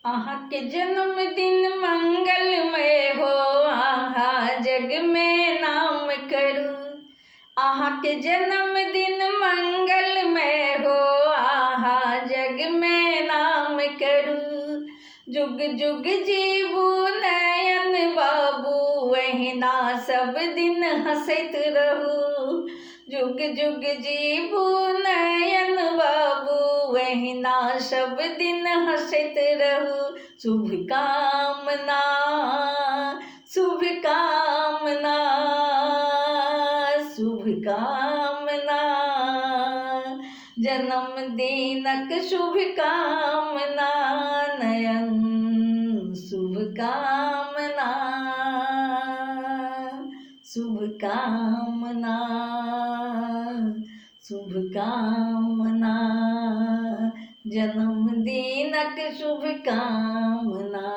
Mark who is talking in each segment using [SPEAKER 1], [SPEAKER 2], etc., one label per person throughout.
[SPEAKER 1] आहा के जन्मदिन मंगलमय हो, आहा जग में नाम करूं। आहा के जन्मदिन मंगलमय हो, आहा जग में नाम करूं। जुग जुग जीवू नयन बाबू, वहीना सब दिन हंसत रहू। जुग जुग जीवू नयन बाबू, वहीना सब दिन हंसत रहू। शुभ कामना शुभ कामना शुभ कामना, जन्मदिनक शुभ कामना नयन शुभ कामना शुभ कामना शुभ कामना, जन्मदिनक शुभ कामना।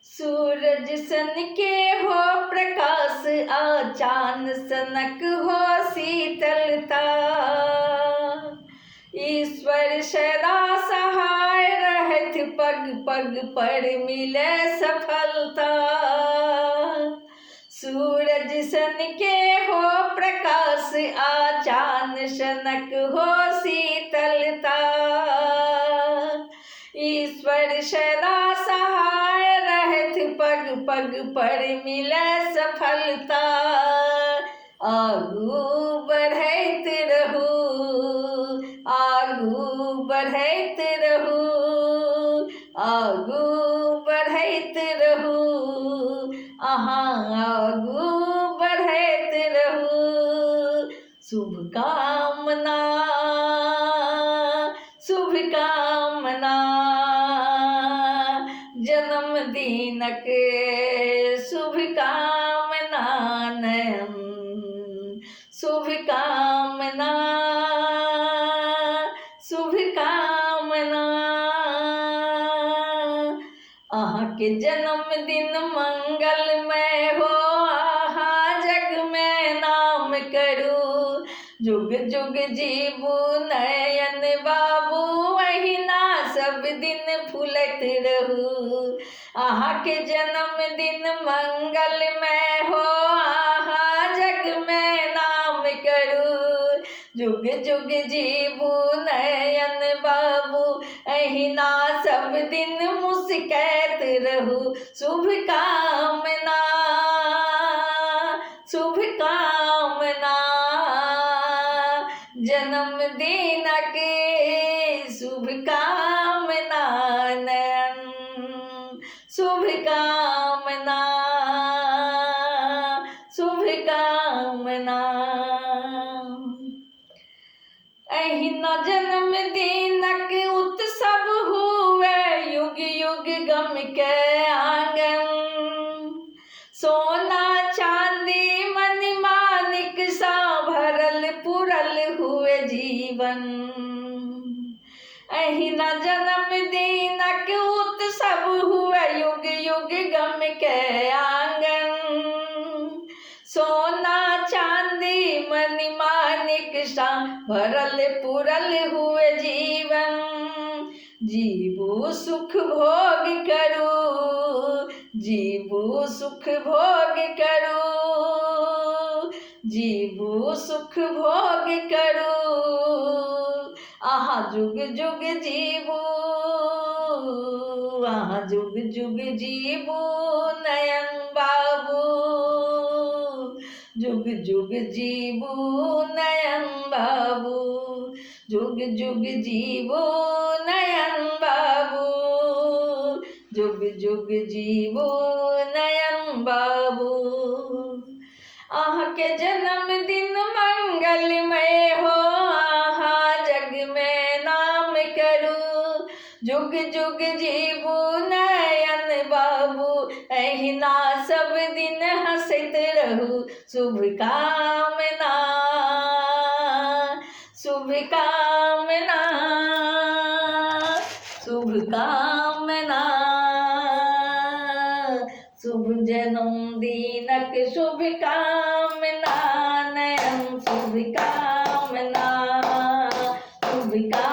[SPEAKER 1] सूरज सन के हो प्रकाश, आ चाँद सनक हो शीतलता। ईश्वर सदा सहाय रहत, पग पग पर मिले सफलता। सूरज सन के हो प्रकाश, आ चाँद सनक हो शीतलता। ईश्वर सदा सहाय रहत, पग पग पर मिले सफलता। आगू बढ़ैत रहू, आगू बढ़ैत रहू, आगू बढ़ैत रहू। अहाँ आगू बढ़ैत रहू। शुभ कामना शुभ कामना, जन्मदिनक शुभ कामना नयन शुभ कामना शुभ कामना। आहा के जन्मदिन मंगलमय हो, आहा जग में नाम करूं। जुग जुग जीवू नयन बाबू, वहीना सब दिन फूलत रहू। आहा के जन्मदिन मंगलमय हो, आहा जग में नाम करूं। जुग जुग जीवू नयन बाबू, अहिना सब दिन मुस्कैत रहू। शुभ कामना शुभ कामना, जन्मदिनक शुभ कामना नयन शुभ कामना शुभ कामना। अहिना जन्मदिनक उत्सव हुए, युग युग गम के आंगन। सोना चांदी मणि माणिक सा भरल पुरल हुए जीवन। अहिना जन्मदिनक उत्सव हुए, युग युग गम के आंगन। सोना चांदी मणि माणिक सा भरल पुरल हुए जीवन। जीवू सुख भोग करो, जीवू सुख भोग करो, जीवू सुख भोग करो। आहा जुग जुग जीवू, आहा जुग जुग जीवू नयन बाबू। जुग जुग जीवू नयन बाबू, जुग जुग जीवू नयन बाबू। जुग जुग जीवू नयन बाबू। आहा के जन्मदिन मंगलमय हो, आहा जग में नाम करूं। जुग जुग जीवू नयन बाबू, अहिना सब दिन हंसत रहू। शुभ कामना शुभ कामना शुभ कामना, शुभ जन्मदिनक शुभ कामना नयन शुभ कामना शुभ कामना।